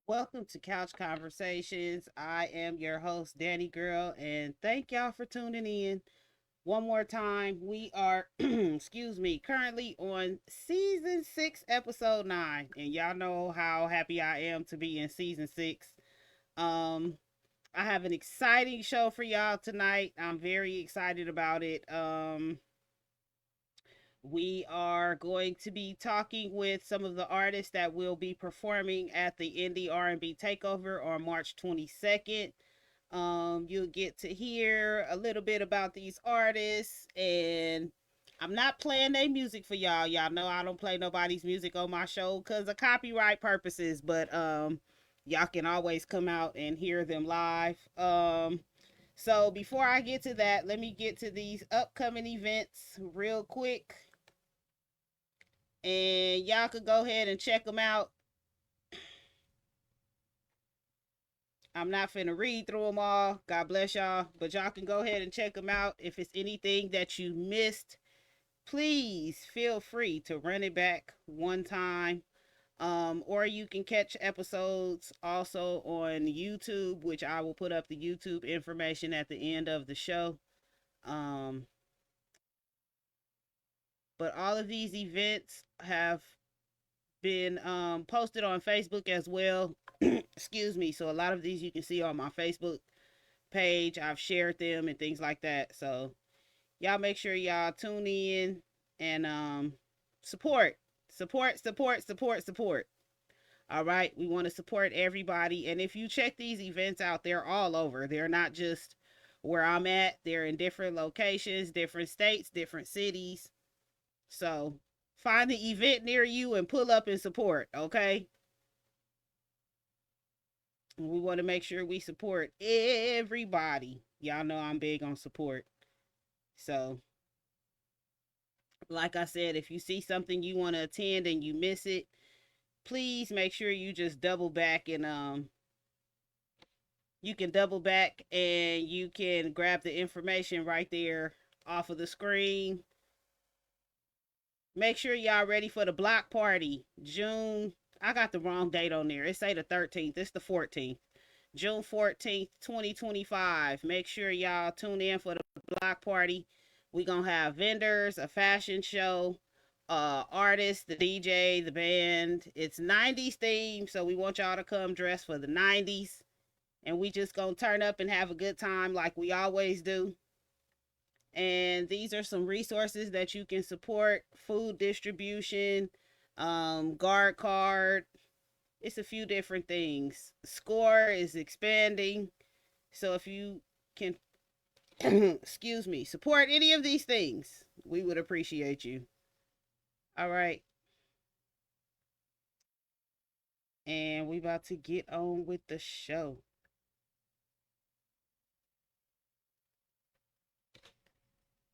Welcome to Couch Conversations. I am your host, Danni Gyrl, and thank y'all for tuning in. One more time, we are, excuse me, currently on season 6, episode 9, and y'all know how happy I am to be in season 6. Um, I have an exciting show for y'all tonight. I'm very excited about it. We are going to be talking with some of the artists that will be performing at the Indie R&B Takeover on March 22nd. You'll get to hear a little bit about these artists, and I'm not playing their music for y'all. Y'all know I don't play nobody's music on my show because of copyright purposes, but y'all can always come out and hear them live. So before I get to that, let me get to these upcoming events real quick, and y'all could go ahead and check them out. I'm not finna read through them all. God bless y'all. But y'all can go ahead and check them out. If it's anything that you missed, please feel free to run it back one time. Or you can catch episodes also on YouTube, which I will put up the YouTube information at the end of the show. Um, but all of these events have been posted on Facebook as well. Excuse me. So a lot of these you can see on my Facebook page. I've shared them and things like that. So y'all make sure y'all tune in and support, support. All right, we want to support everybody. And if you check these events out, they're all over. They're not just where I'm at. They're in different locations, different states, different cities. So find the event near you and pull up and support. Okay. We want to make sure we support everybody. Y'all know I'm big on support. So, like I said, if you see something you want to attend and you miss it, please make sure you just double back and you can double back and you can grab the information right there off of the screen. Make sure y'all ready for the block party. June, I got the wrong date on there. It say the 13th. It's the 14th. June 14th, 2025. Make sure y'all tune in for the block party. We gonna have vendors, a fashion show, artists, the DJ, the band. It's 90s theme, so we want y'all to come dressed for the 90s. And we just gonna turn up and have a good time like we always do. And these are some resources that you can support: food distribution, guard card. It's a few different things. Score is expanding. So if you can, excuse me, support any of these things, we would appreciate you. All right. And we about to get on with the show.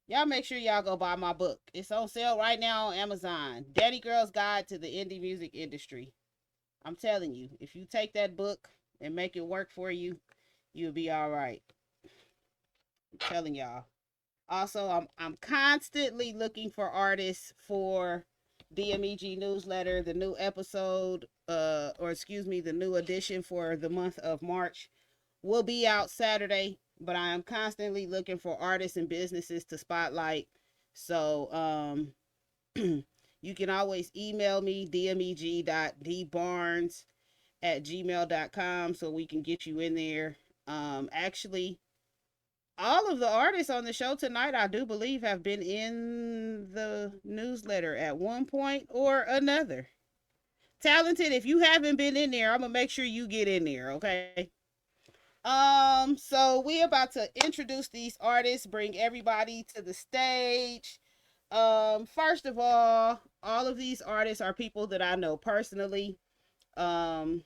Y'all make sure y'all go buy my book. It's on sale right now on Amazon. Danni Gyrl's Guide to the Indie Music Industry. I'm telling you, if you take that book and make it work for you, you'll be all right. I'm telling y'all. Also, I'm constantly looking for artists for DMEG newsletter. The new episode, or excuse me, the new edition for the month of March will be out Saturday. But I am constantly looking for artists and businesses to spotlight. So you can always email me, dmeg.dbarnes@gmail.com, so we can get you in there. Actually, all of the artists on the show tonight, I do believe, have been in the newsletter at one point or another. Talented, if you haven't been in there, I'm gonna make sure you get in there, okay? So we about to introduce these artists, bring everybody to the stage. First of all of these artists are people that I know personally. Um,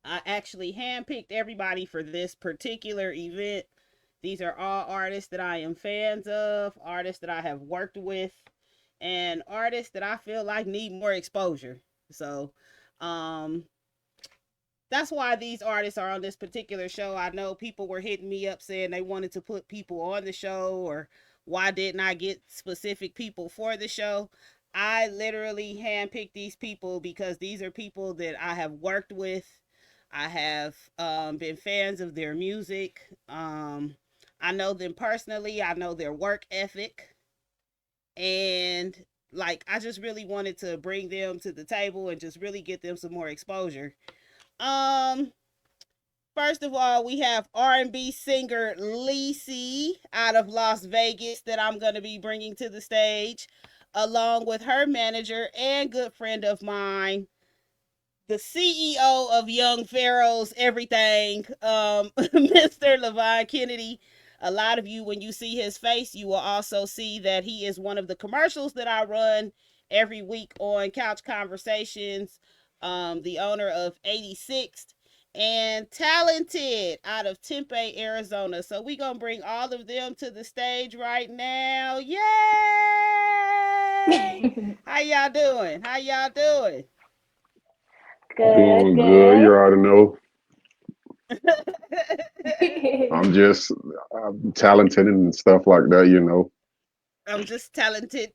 I actually handpicked everybody for this particular event. These are all artists that I am fans of, artists that I have worked with, and artists that I feel like need more exposure. So, um, that's why these artists are on this particular show. I know people were hitting me up saying they wanted to put people on the show, or why didn't I get specific people for the show? I literally handpicked these people because these are people that I have worked with. I have been fans of their music. I know them personally. I know their work ethic, and like I just really wanted to bring them to the table and just really get them some more exposure. Um, First of all, we have R&B singer Lacey out of Las Vegas that I'm going to be bringing to the stage, along with her manager and good friend of mine, the CEO of Young Pharaohs Everything, Mr. Levon Kennedy. A lot of you, when you see his face, you will also see that he is one of the commercials that I run every week on Couch Conversations, the owner of 86th and Talented out of Tempe, Arizona. So we gonna bring all of them to the stage right now. Yay! How y'all doing? How y'all doing? Good, Doing good. You good. already know. I'm just talented and stuff like that. I'm just talented.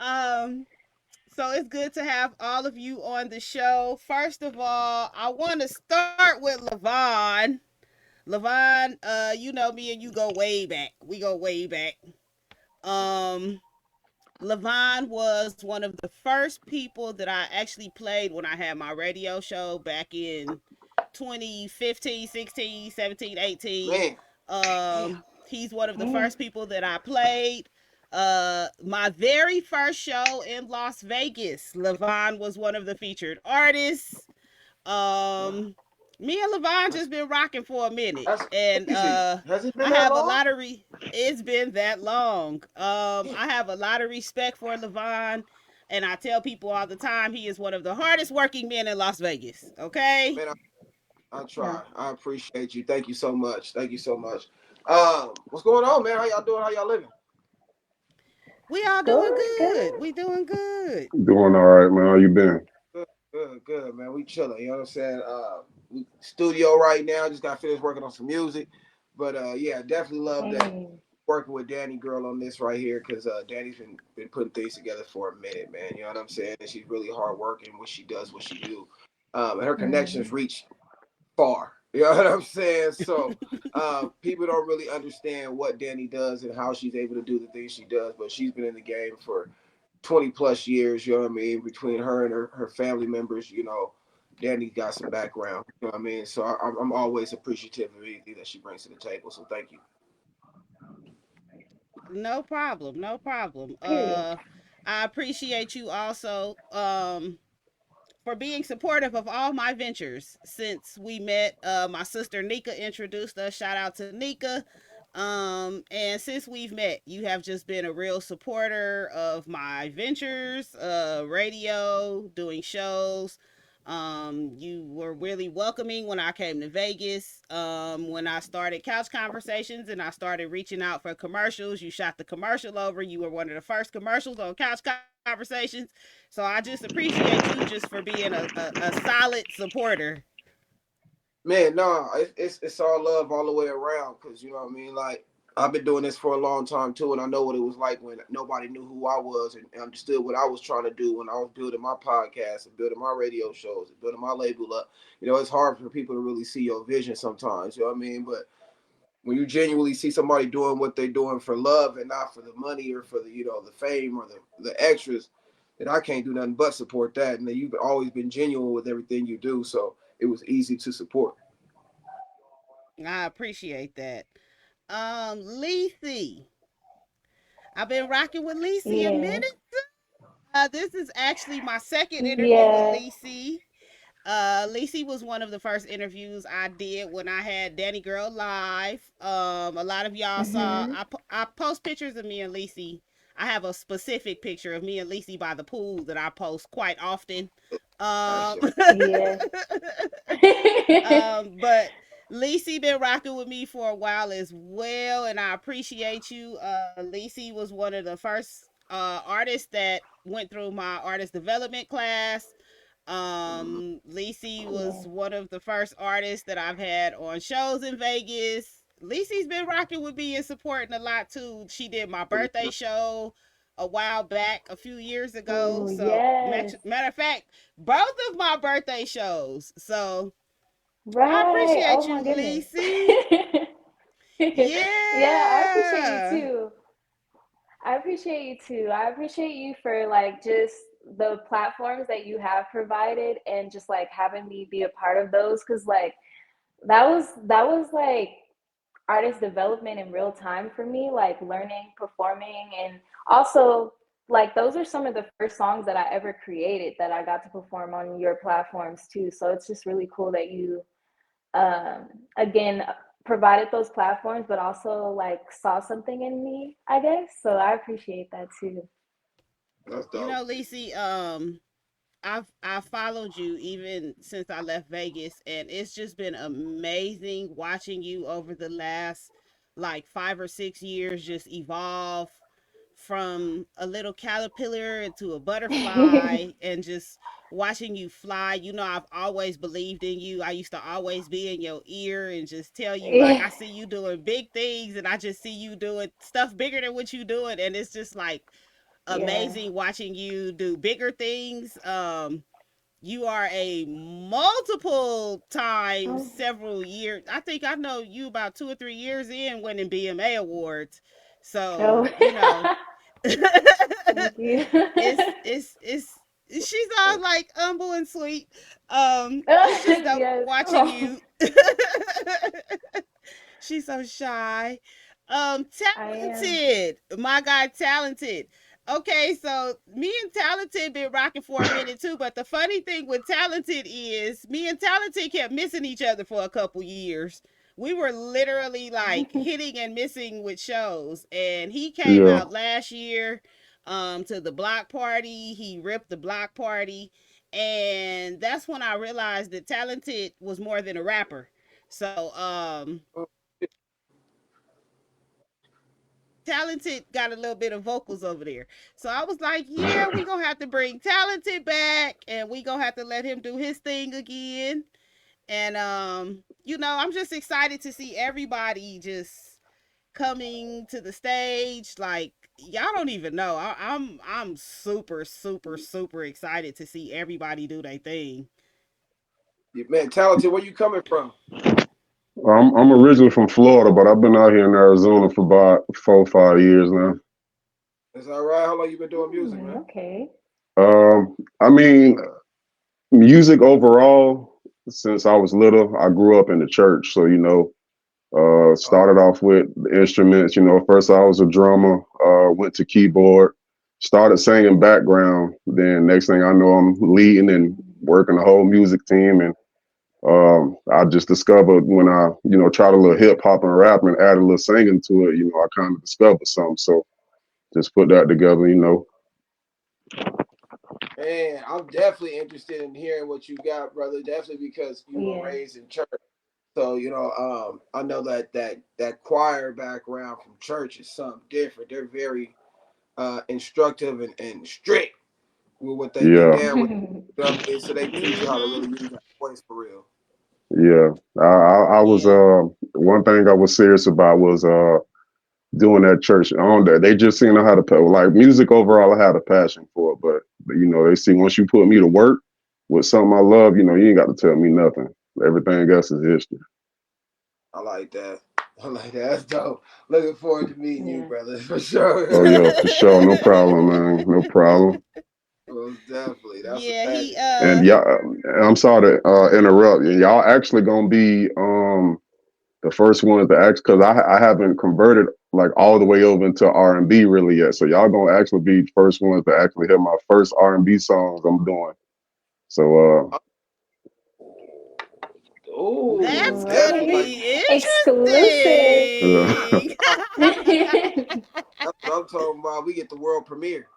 um, so it's good to have all of you on the show. First of all, I want to start with Levon. Levon, you know me and you go way back. We go way back. Um, Levon was one of the first people that I actually played when I had my radio show back in 2015, 16, 17, 18. Man, He's one of the Mm, first people that I played. My very first show in Las Vegas, Levon was one of the featured artists. Um, Me and Levon that's just been rocking for a minute, that's and crazy. Has it been I that have a long? lot of it's been that long. Yeah, I have a lot of respect for Levon, and I tell people all the time he is one of the hardest working men in Las Vegas. Okay, man, I yeah. try. I appreciate you. Thank you so much. Thank you so much. What's going on, man? How y'all doing? How y'all living? we all doing Good, good. good. We doing good. Doing all right, man. How you been? Good, good, good, man. We chilling. You know what I'm saying? We studio right now. Just got finished working on some music, but yeah, definitely love that Mm, working with Danny Girl on this right here because Danny's been putting things together for a minute, man. You know what I'm saying? And she's really hard working. What she does, what she do, and her connections mm, reach far. You know what I'm saying? So people don't really understand what Danny does and how she's able to do the things she does, but she's been in the game for 20 plus years. You know what I mean? Between her and her family members, Danny got some background. You know what I mean? So I'm always appreciative of anything that she brings to the table. So thank you. No problem. No problem. period. I appreciate you also. For being supportive of all my ventures since we met. My sister Nika introduced us. Shout out to Nika. And since we've met, you have just been a real supporter of my ventures, radio, doing shows. You were really welcoming when I came to Vegas. When I started Couch Conversations and I started reaching out for commercials, you shot the commercial over. You were one of the first commercials on Couch Conversations. So I just appreciate you just for being a solid supporter. Man, no, it's all love all the way around because you know what I mean. Like I've been doing this for a long time too, and I know what it was like when nobody knew who I was and understood what I was trying to do when I was building my podcast and building my radio shows and building my label up. It's hard for people to really see your vision sometimes. You know what I mean? But when you genuinely see somebody doing what they're doing for love and not for the money or for the fame or the extras, then I can't do nothing but support that. And then you've always been genuine with everything you do, so it was easy to support. I appreciate that. Lacey, I've been rocking with Lacey a Yeah, minute. This is actually my second interview with yeah. Lacey. Lacey was one of the first interviews I did when I had Danny Girl live. A lot of y'all saw Mm-hmm. I post pictures of me and Lacey. I have a specific picture of me and Lacey by the pool that I post quite often. Nice, Um, yo. Yeah. but Lacey been rocking with me for a while as well, and I appreciate you. Lacey was one of the first artists that went through my artist development class. Mhm. Lacey Yeah. was one of the first artists that I've had on shows in Vegas. Lacey's been rocking with me and supporting a lot too. She did my birthday show a while back, a few years ago. Oh, So yes. matter of fact, both of my birthday shows. So I Right. appreciate Oh you, my goodness. Lacey. Yeah, I appreciate you Yeah. too. I appreciate you too. I appreciate you for like just the platforms that you have provided and just like having me be a part of those, cuz like that was like artist development in real time for me, like learning, performing, and also like those are some of the first songs that I ever created that I got to perform on your platforms too. So it's just really cool that you um, again provided those platforms, but also like saw something in me, I guess. So I appreciate that too. That's You dope. know, Lacey, I've followed you even since I left Vegas, and it's just been amazing watching you over the last like 5 or 6 years just evolve from a little caterpillar into a butterfly, and just watching you fly. You know, I've always believed in you. I used to always be in your ear and just tell you like Yeah. I see you doing big things, and I just see you doing stuff bigger than what you doing, and it's just like Yeah. amazing watching you do bigger things. You are a multiple times, Oh, several years. I think I know you about 2 or 3 years in winning BMA awards. oh. So you know, Thank you. it's she's all like humble and sweet. It's just dope Yes. watching Oh, you. She's so shy. I am. Talented. My God, talented. Okay, so me and Talented been rocking for a minute too, but the funny thing with Talented is me and Talented kept missing each other for a couple years. We were literally like hitting and missing with shows, and he came Yeah. out last year to the block party. He ripped the block party, and that's when I realized that Talented was more than a rapper. So Talented got a little bit of vocals over there. So I was like, yeah, we gonna have to bring Talented back, and we gonna have to let him do his thing again. And you know, I'm just excited to see everybody just coming to the stage. Like y'all don't even know. I'm super super super excited to see everybody do their thing. Yeah, man, talented. Where you coming from? I'm originally from Florida, but I've been out here in Arizona for about 4 or 5 years now. Is that right? How long you been doing music, Hmm, man? okay. I mean, music overall, since I was little, I grew up in the church. So, started Okay. off with the instruments. First I was a drummer, went to keyboard, started singing background. Then next thing I know, I'm leading and working the whole music team. And I just discovered when I tried a little hip hop and rap and added a little singing to it, I kind of discovered something. So just put that together. Man, I'm definitely interested in hearing what you got, brother. Definitely because you were Yeah. raised in church. So, I know that choir background from church is something different. They're very instructive and strict with what they get Yeah, down with. You know what I mean? So they teach you how to Mm-hmm. really use that voice for real. yeah. I was Yeah. one thing I was serious about was doing that church on that. They just seen how to play. Like music overall, I had a passion for it, but they see once you put me to work with something I love, you ain't got to tell me nothing. Everything else is history. I like that. I like that. That's dope. Looking forward to meeting you, Yeah. brother, for Oh sure. yeah, for sure, no problem, man, no problem. Most definitely. That's Yeah, he amazing. And y'all, I'm sorry to interrupt. Y'all actually gonna be the first ones to act because I haven't converted like all the way over into R&B really yet. So y'all gonna actually be the first ones to actually hear my first R&B songs I'm doing. So Oh, that's Ooh, gonna definitely. okay. be Exclusive. interesting. That's what I'm talking about. We get the world premiere.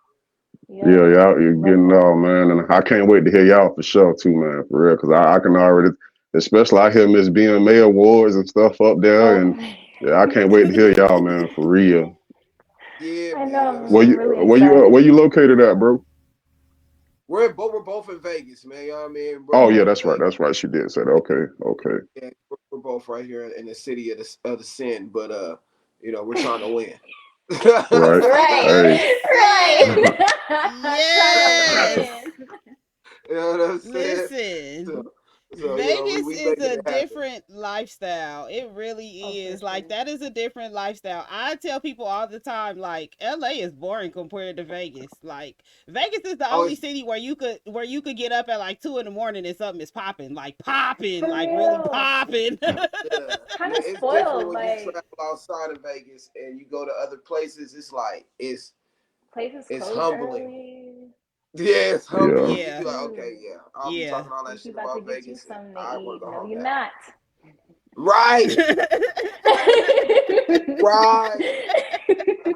yeah, Yo, y'all you're love getting that. all man, and I can't wait to hear y'all for sure too, man, for real. Because I can already, especially I hear Miss BMA awards and stuff up there, Oh and my. yeah, I can't wait to hear y'all, man, for real. Yeah, I man. know, You know what I'm Where I'm you saying? really where excited. you located at, bro? We're both in Vegas, man. You know what I mean? We're Oh yeah, both in that's right. Vegas. That's right. She did say that. Okay, okay. Yeah, we're both right here in the city of the sin, but we're trying to win. Right. Right, Hey, Listen, right. Try to Yes. fit You know what I'm saying? So, Listen, we Vegas is making a it happen. different lifestyle. It Oh, really for is. Like sure. that is a different lifestyle. I tell people all the time, like LA is boring compared to Vegas. Like Vegas is the Oh, only it's city where you could get up at like 2 in the morning and something is popping, like popping, For like really real. popping. yeah, Kind yeah. of It's different spoiled. when you Like, travel outside of Vegas and you go to other places. It's like places it's close humbling. early. Yeah, it's Yeah. humbling. You Yeah, be like, okay, Shoot. yeah, I'll be yeah. talking all that Think you shit about to about get you Vegas, and something to I want eat. to go No, home you're now. not. Right, right.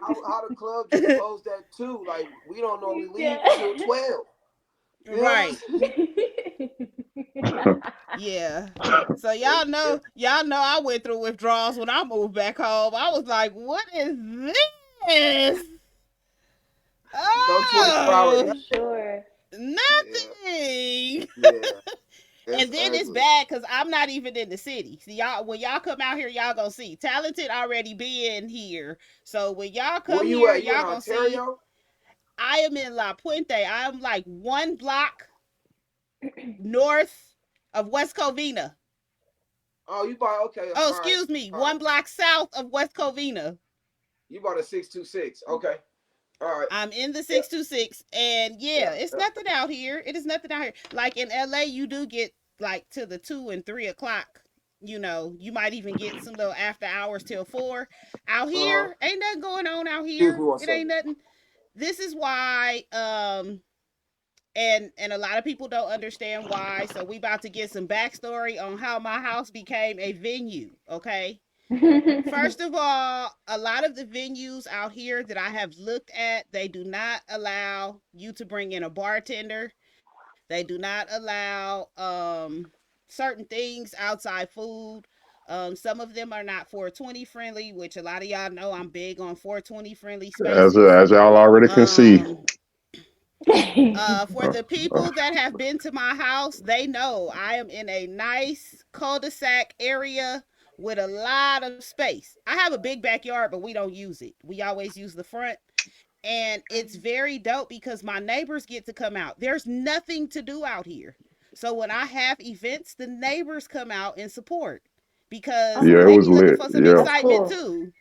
How the club just closed at 2? Like we don't normally leave Yeah. until 12. You know what I'm Right. saying? Yeah. So It's, y'all know I went through withdrawals when I moved back home. I was like, what is this? no 24-hour For Oh, nothing. sure. Yeah, nothing. yeah. It's And then it's ugly. bad because I'm not even in the city. See, y'all, when y'all come out here, y'all gonna see. Talented already been here. So when y'all Where come you here, at? You in y'all gonna see. Ontario? I am in La Puente. I am like 1 block north of West Covina. Oh, you by okay. Oh, All right, excuse me, all right. 1 block south of West Covina. You bought a 626. Okay, all right. I'm in the Yeah, 626, and yeah, yeah, it's yeah. nothing out here. It is nothing out here. Like in LA, you do get like to the 2 and 3 o'clock. You know, you might even get some little after hours till 4. Out Uh huh. here, ain't nothing going on out Excuse here. me one It ain't second. nothing. This is why, and a lot of people don't understand why. So we about to get some backstory on how my house became a venue. Okay. First of all, a lot of the venues out here that I have looked at, they do not allow you to bring in a bartender. They do not allow certain things outside food. Some of them are not 420 friendly, which a lot of y'all know I'm big on 420 friendly spaces. As y'all already can see. Um, for the people that have been to my house, they know I am in a nice cul-de-sac area with a lot of space. I have a big backyard, but we don't use it. We always use the front. And it's very dope because my neighbors get to come out. There's nothing to do out here. So when I have events, the neighbors come out and support because Yeah, it they Oh, was be looking lit. for some Yeah. that's excitement cool. too.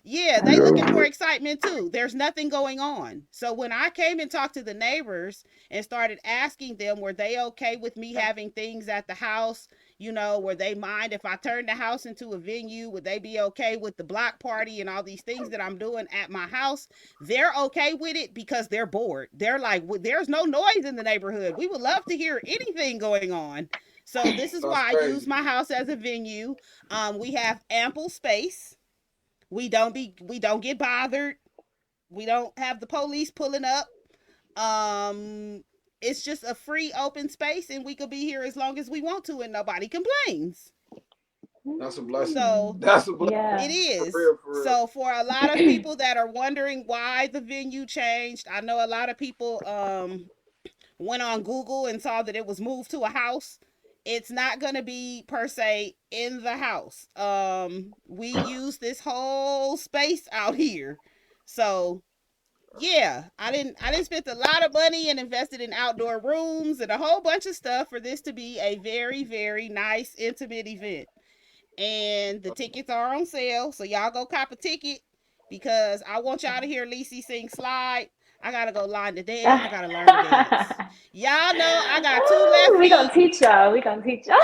Yeah, That's they Yeah, it looking was for cool. lit. excitement too. There's nothing going on. So when I came and talked to the neighbors and started asking them, were they okay with me having things at the house? You know, were they mind if I turned the house into a venue? Would they be okay with the block party and all these things that I'm doing at my house? They're okay with it because they're bored. They're like, there's no noise in the neighborhood. We would love to hear anything going on. So this is That's why I use crazy. my house as a venue. We have ample space. We don't get bothered. We don't have the police pulling up. Um it's just a free open space and we could be here as long as we want to and nobody complains. That's a blessing. So That's a blessing. it Yeah. For is. real, for real. So for a lot of people that are wondering why the venue changed, I know a lot of people went on Google and saw that it was moved to a house. It's not going to be per se in the house. We use this whole space out here. So yeah, I didn't spend a lot of money and invested in outdoor rooms and a whole bunch of stuff for this to be a very, very nice, intimate event. And the tickets are on sale, so y'all go cop a ticket because I want y'all to hear Lisi sing Slide. I gotta go line the dance. I gotta learn the dance. Y'all know I got two left We gonna feet. teach y'all. We gonna teach y'all.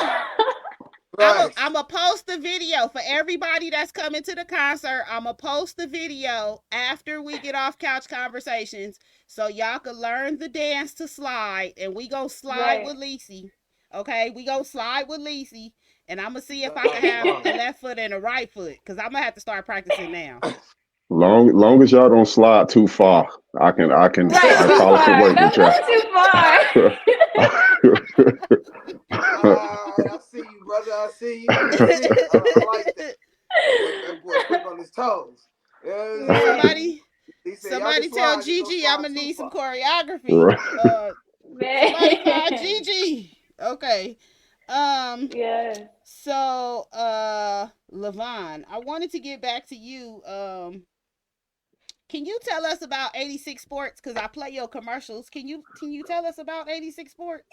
Right. I'm a post the video for everybody that's coming to the concert. I'm a post the video after we get off couch conversations, so y'all can learn the dance to slide, and we go slide Right. with Lisi. Okay, we go slide with Lisi, and I'm gonna see if I can That's have fine. a left foot and a right foot, cause I'm gonna have to start practicing now. Long as y'all don't slide too far, Right. I Too probably could far. work Don't with go y'all. too far. I see you, brother. I see you. I see you. I like that. That boy quick on his toes. You know what I'm saying? Man. somebody, He said, y'all can somebody tell slide, just don't Gigi I'm slide gonna too need some far. choreography. Right. Somebody find Man. Gigi. Okay. Um, Yes. So, Levon, I wanted to get back to you. Can you tell us about 86 Sports? Cause I play your commercials. Can you tell us about 86 Sports?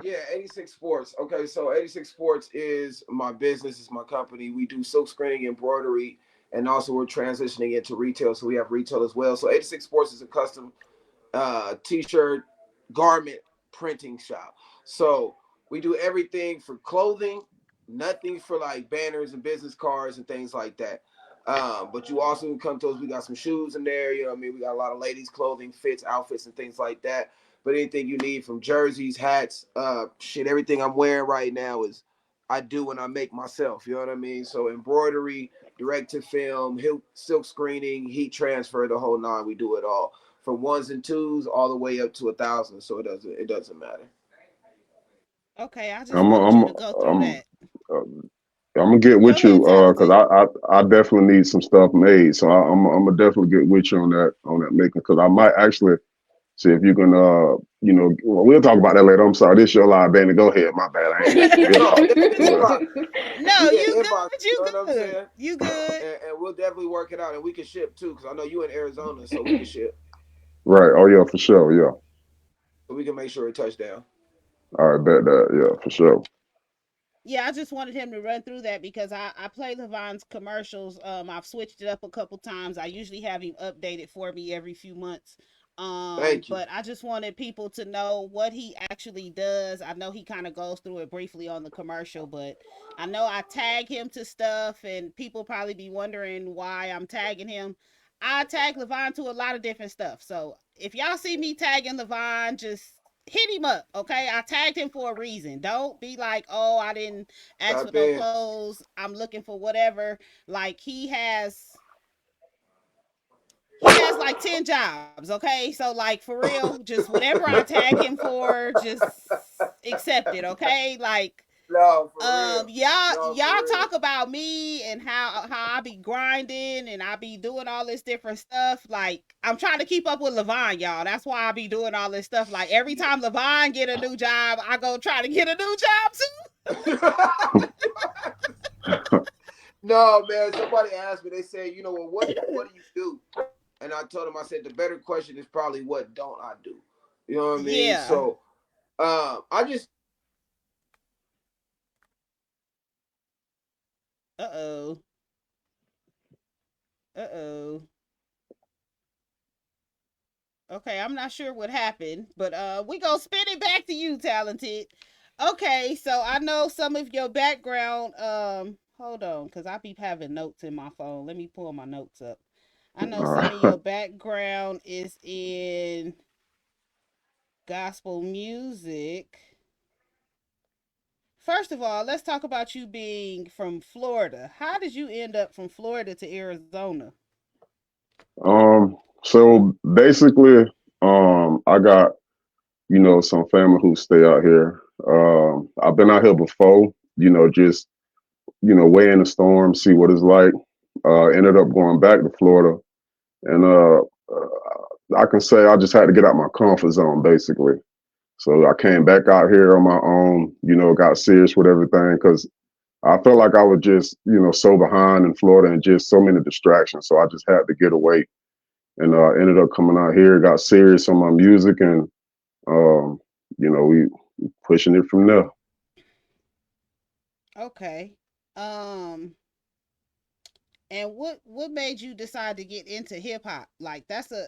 Yeah, 86 Sports. Okay, so 86 Sports is my business, is my company. We do silk screening, embroidery, and also we're transitioning into retail. So we have retail as well. So 86 Sports is a custom t-shirt garment printing shop. So we do everything for clothing, nothing for like banners and business cards and things like that. But you also can come to us. We got some shoes in there. You know what I mean? We got a lot of ladies' clothing, fits, outfits, and things like that. But anything you need from jerseys, hats, shit, everything I'm wearing right now is I do and I make myself. You know what I mean? So embroidery, direct to film, silk screening, heat transfer, the whole nine. We do it all from ones and twos all the way up to 1,000. So it doesn't matter. Okay, I just I'm wanted I'm you to go through I'm that. uh, I'm gonna get Go with you ahead, because talented. I definitely need some stuff made. So I'm gonna definitely get with you on that making because I might actually see if you can well, we'll talk about that later. I'm sorry, this your live, Danny. Go ahead. My bad. I ain't we'll No, talk. inbox. No, Yeah, you inbox. good. You You know what I'm good. saying? You good. And we'll definitely work it out, and we can ship too, because I know you in Arizona, so we can ship, Right. Oh yeah, for sure. Yeah. so we can make sure it touch down. All right. Bet that. Yeah, for sure. Yeah, I just wanted him to run through that because I play Levon's commercials. I've switched it up a couple times. I usually have him updated for me every few months. Thank you. But I just wanted people to know what he actually does. I know he kind of goes through it briefly on the commercial, but I know I tag him to stuff, and people probably be wondering why I'm tagging him. I tag Levon to a lot of different stuff. So if y'all see me tagging Levon, just hit him up, okay? I tagged him for a reason. Don't be like, oh, I didn't ask for Tap no in. clothes. I'm looking for whatever. Like he has like 10 jobs, okay? So like for real, just whatever I tag him for, just accept it, okay? Like No, for real. No, y'all for real. talk about me and how I be grinding and I be doing all this different stuff. Like I'm trying to keep up with Levon, y'all. That's why I be doing all this stuff. Like every time Levon get a new job, I go try to get a new job too. No, man. Somebody asked me. They said, well, what do you do? And I told them, I said, the better question is probably what don't I do? You know what I mean? Yeah. So, I just Uh-oh. Uh-oh. Okay, I'm not sure what happened, but we gonna spin it back to you, talented. Okay, so I know some of your background. Hold on, cause I be having notes in my phone. Let me pull my notes up. I know All some of right. your background is in gospel music. First of all, let's talk about you being from Florida. How did you end up from Florida to Arizona? So basically, I got some family who stay out here. I've been out here before. Just way in the storm, see what it's like. Ended up going back to Florida, and I can say I just had to get out my comfort zone, basically. So I came back out here on my own. Got serious with everything because I felt like I was just so behind in Florida and just so many distractions. So I just had to get away, and ended up coming out here. Got serious on my music, and um, we pushing it from there. Okay. Um, and what made you decide to get into hip hop? Like that's a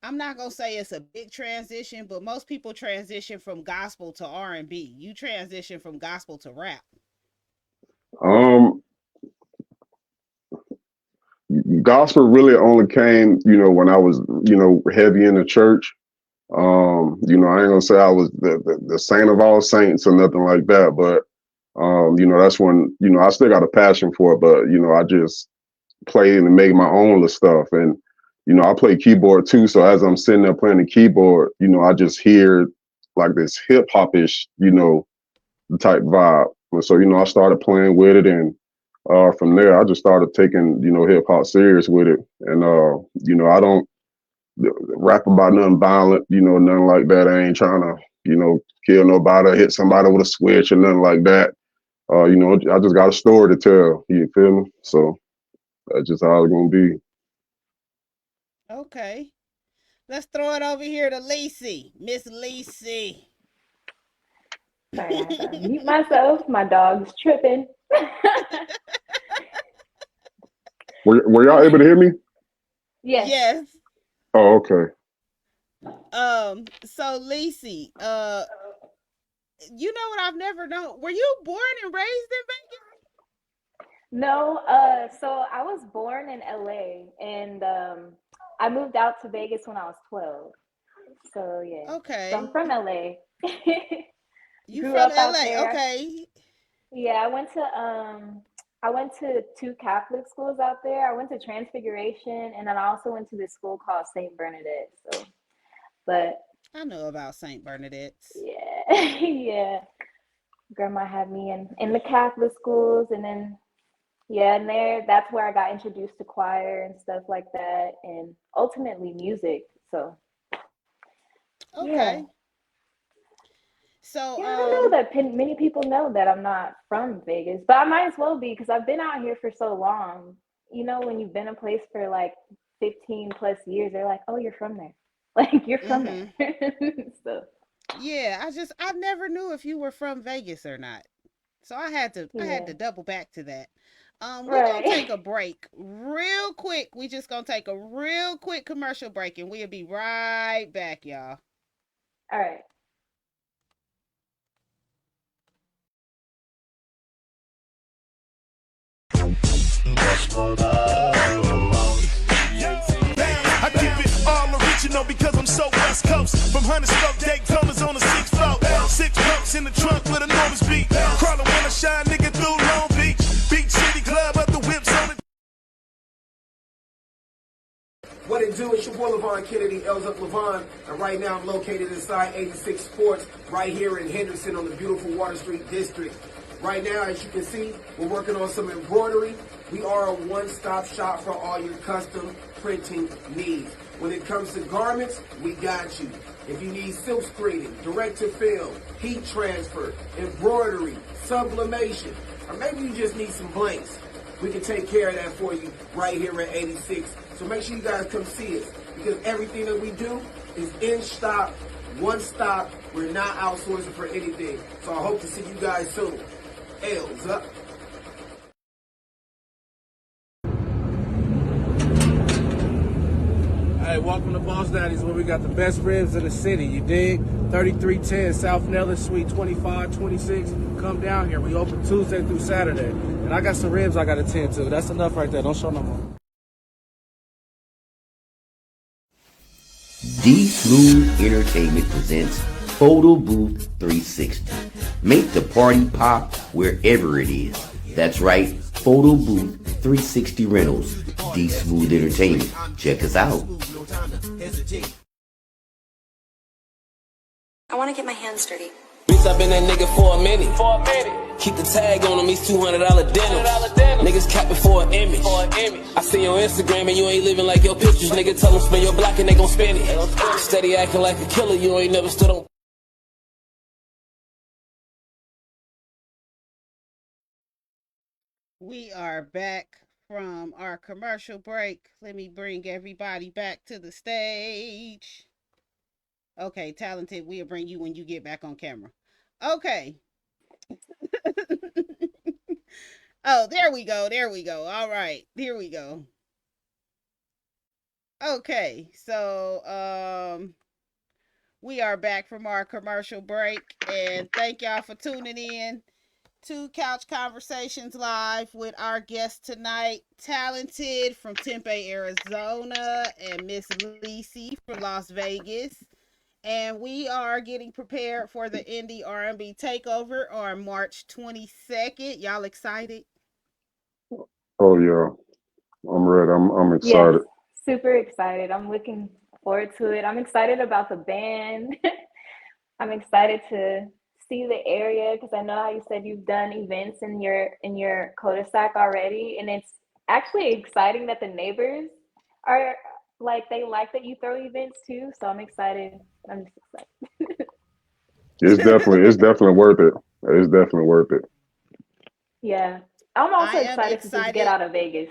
I'm not gonna say it's a big transition, but most people transition from gospel to R&B. You transition from gospel to rap. Um, Gospel really only came, when I was, heavy in the church. I ain't gonna say I was the saint of all saints or nothing like that, but that's when, I still got a passion for it, but I just play and make my own little stuff. And, I play keyboard too. So as I'm sitting there playing the keyboard, I just hear like this hip hop ish, type vibe. And so, I started playing with it, and from there I just started taking, hip hop serious with it. And I don't rap about nothing violent, nothing like that. I ain't trying to, kill nobody or hit somebody with a switch or nothing like that. I just got a story to tell. You feel me? So that's just how it's gonna be. Okay. Let's throw it over here to Lacey. Miss Lacey. Sorry, I have to mute myself. My dog's tripping. Were y'all able to hear me? Yes. Yes. Oh, okay. So Lacey, you know what I've never known. Were you born and raised in No, so I was born in LA and I moved out to Vegas when I was 12. So yeah. Vegas? So I'm Okay. from LA. You Grew from up out LA. there. Okay. Yeah, I went to two Catholic schools out there. I went to Transfiguration and then I also went to this school called St. Bernadette. So but I know about St. Bernadette's. yeah, yeah. Grandma had me in the Catholic schools and then yeah, and that's where I got introduced to choir and stuff like that and ultimately music. So yeah. Okay. So Yeah, I don't know that many people know that I'm not from Vegas, but I might as well be because I've been out here for so long. You know, when you've been a place for like 15 plus years, they're like, "Oh, you're from there." Like you're from mhm. there. So, Yeah, I never knew if you were from Vegas or not. So I had yeah. to double back to that. We're gonna take Right. a break real quick. We just gonna take a real quick commercial break and we'll be right back, y'all. All right. I keep it all original because I'm so West Coast. From Hunter Stroke, Daytona's on the 6th floor. 6 pumps in the trunk with enormous beat. Crawling when I shine, nigga, through Long Beach. Beach City Club, but the whips on it. What it do? It's your boy Levon Kennedy, L's up Levon, and right now I'm located inside 86 Sports, right here in Henderson on the beautiful Water Street District. Right now, as you can see, we're working on some embroidery. We are a one-stop shop for all your custom printing needs. When it comes to garments, we got you. If you need silk screening, direct-to-film, heat transfer, embroidery, sublimation, or maybe you just need some blanks, we can take care of that for you right here at 86. So make sure you guys come see us because everything that we do is in stock, one stop. We're not outsourcing for anything. So I hope to see you guys soon. L's up. Hey, welcome to Boss Daddy's where we got the best ribs in the city, you dig? 3310 South Nellis Suite 2526. Come down here. We open Tuesday through Saturday. And I got some ribs I got to tend to. That's enough right there. Don't show no more. D Smooth Entertainment presents Photo Booth 360. Make the party pop wherever it is. That's right, Photo Booth 360 Rentals. D Smooth Entertainment. Check us out. I want to get my hands dirty. Bitch, I been that nigga for a minute. Keep the tag on him, he's $200 denim. Niggas capping for an image. I see your Instagram and you ain't living like your pictures. Nigga, tell them spend your block and they gon' spend it. Steady acting like a killer, you ain't never stood on. We are back from our commercial break. Let me bring everybody back to the stage. Okay, talented, we'll bring you when you get back on camera. Okay. Oh, there we go. There we go. All right. Here we go. Okay. So, we are back from our commercial break and thank y'all for tuning in to Couch Conversations Live with our guest tonight, Talented from Tempe, Arizona, and Miss Lacey from Las Vegas. And we are getting prepared for the Indie R&B Takeover on March 22nd. Y'all excited? Oh yeah, I'm ready. I'm Yes. excited. Super excited. I'm looking forward to it. I'm excited about the band. I'm excited to see the area because I know how you said you've done events in your cul-de-sac already, and it's actually exciting that the neighbors are like they like that you throw events too. So I'm excited. I'm just excited. It's definitely worth it. It's definitely worth it. Yeah, I'm also I am excited to just get excited. out of Vegas.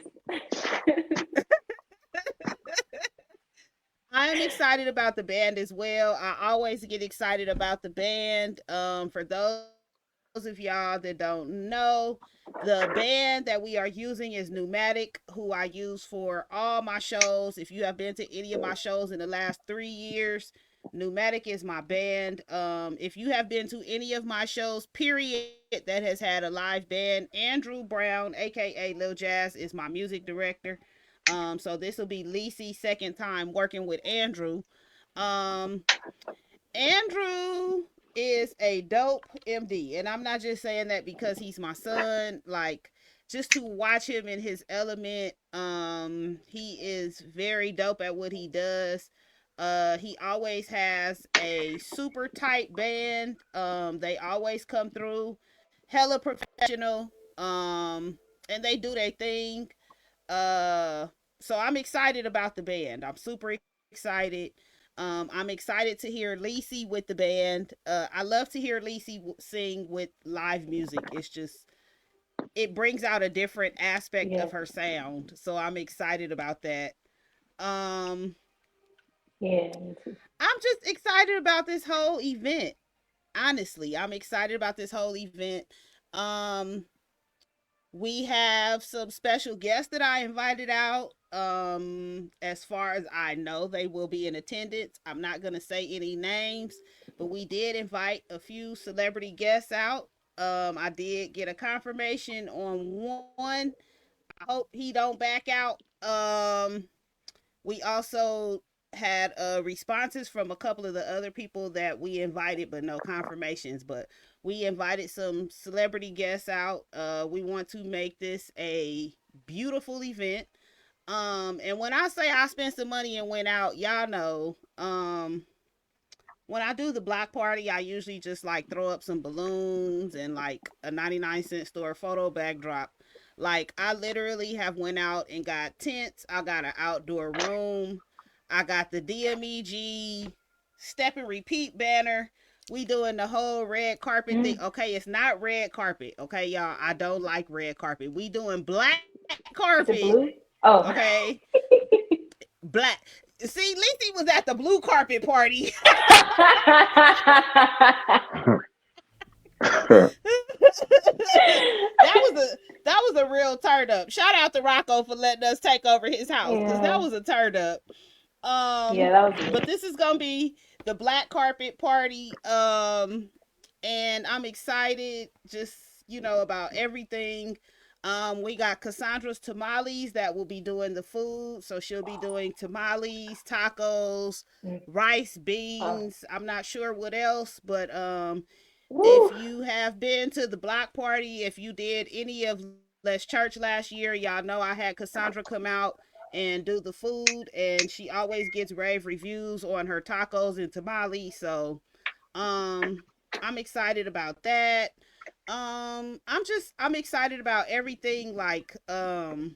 I am excited about the band as well. I always get excited about the band. For those of y'all that don't know, the band that we are using is Pneumatic, who I use for all my shows. If you have been to any of my shows in the last 3 years, Pneumatic is my band. If you have been to any of my shows, period, that has had a live band, Andrew Brown, aka Lil Jazz, is my music director. So this will be Lisi's second time working with Andrew. Um, Andrew is a dope MD, and I'm not just saying that because he's my son. Like, just to watch him in his element, he is very dope at what he does. He always has a super tight band. They always come through hella professional. And they do their thing. Uh, so I'm excited about the band. I'm super excited. I'm excited to hear Lisi with the band. I love to hear Lisi sing with live music. It's just it brings out a different aspect Yeah. of her sound. So I'm excited about that. Um, Yeah, me too. I'm just excited about this whole event. Honestly, I'm excited about this whole event. Um, we have some special guests that I invited out. As far as I know, they will be in attendance. I'm not gonna say any names, but we did invite a few celebrity guests out. I did get a confirmation on one. I hope he don't back out. We also had responses from a couple of the other people that we invited, but no confirmations. But we invited some celebrity guests out. We want to make this a beautiful event. And when I say I spent some money and went out, y'all know. When I do the block party, I usually just like throw up some balloons and like a 99-cent store photo backdrop. Like I literally have went out and got tents. I got an outdoor room. I got the DMEG step and repeat banner. We doing the whole red carpet thing. Mm. Okay, it's not red carpet. Okay, y'all. I don't like red carpet. We doing black Is it carpet. blue? Oh. Okay, black. See, Lisi was at the blue carpet party. That was a real turn up. Shout out to Rocco for letting us take over his house because that Yeah. was a turn up. Yeah, that was But good. this is gonna be the black carpet party. And I'm excited just about everything. We got Cassandra's tamales that will be doing the food, so she'll be doing tamales, tacos, Mm. rice, Oh. beans. I'm not sure what else, but if Woo. you have been to the block party, if you did any of Let's Church last year, y'all know I had Cassandra come out and do the food, and she always gets rave reviews on her tacos and tamales. So, um, I'm excited about that. I'm excited about everything. Like, a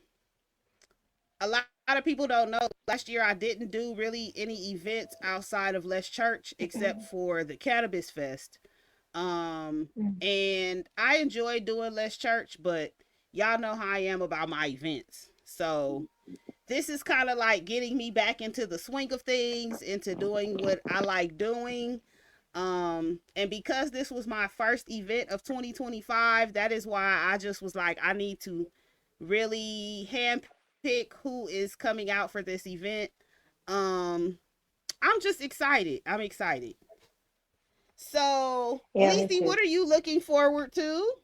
lot of people don't know. Last year, I didn't do really any events outside of Let's Church except for the Cannabis Fest. Mm. And I enjoy doing less church, but y'all know how I am about my events. So this is kind of like getting me back into the swing of things, into doing what I like doing. And because this was my first event of 2025, that is why I just was like, I need to really handpick who is coming out for this event. Um, I'm just excited. I'm excited. So, Yeah, me Lisi, too. what are you looking forward to?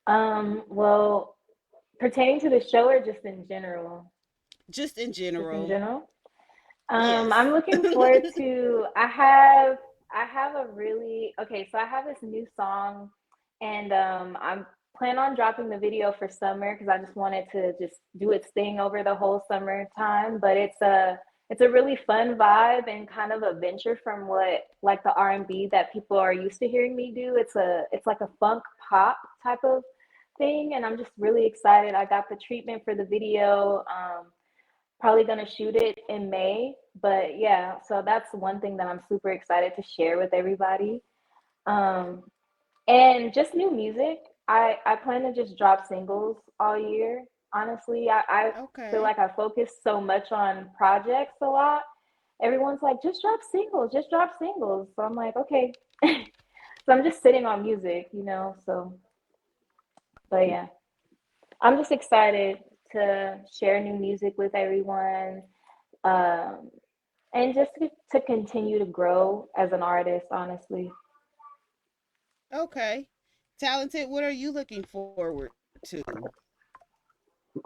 Well, pertaining to the show or just in general? Just in Just in general. general. Yes. I'm looking forward to. I have a really okay. So I have this new song, and I'm plan on dropping the video for summer because I just wanted to just do its thing over the whole summer time. But it's a really fun vibe and kind of a venture from what like the R&B that people are used to hearing me do. It's like a funk pop type of thing, and I'm just really excited. I got the treatment for the video. Probably gonna shoot it in May. But yeah, so that's one thing that I'm super excited to share with everybody. Um, and just new music. I plan to just drop singles all year. Honestly, I feel Okay. like I focus so much on projects a lot. Everyone's like, just drop singles. So I'm like, okay. So I'm just sitting on music, you know. So, but yeah, I'm just excited to share new music with everyone, um, and just to continue to grow as an artist, honestly. Okay. Talented, what are you looking forward to?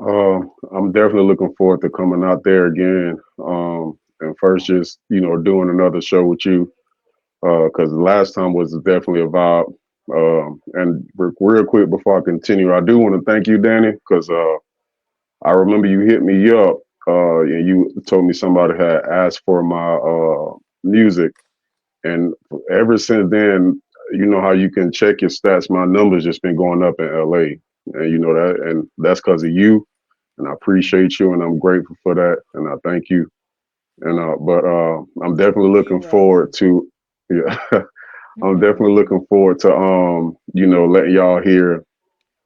I'm definitely looking forward to coming out there again. And first, just doing another show with you, because the last time was definitely a vibe. And real quick before I continue, I do want to thank you, Danny, because I remember you hit me up, and you told me somebody had asked for my music, and ever since then, you know how you can check your stats. My numbers just been going up in LA, and you know that, and that's because of you. And I appreciate you, and I'm grateful for that, and I thank you. And but I'm definitely You're looking welcome. forward to, yeah, I'm definitely looking forward to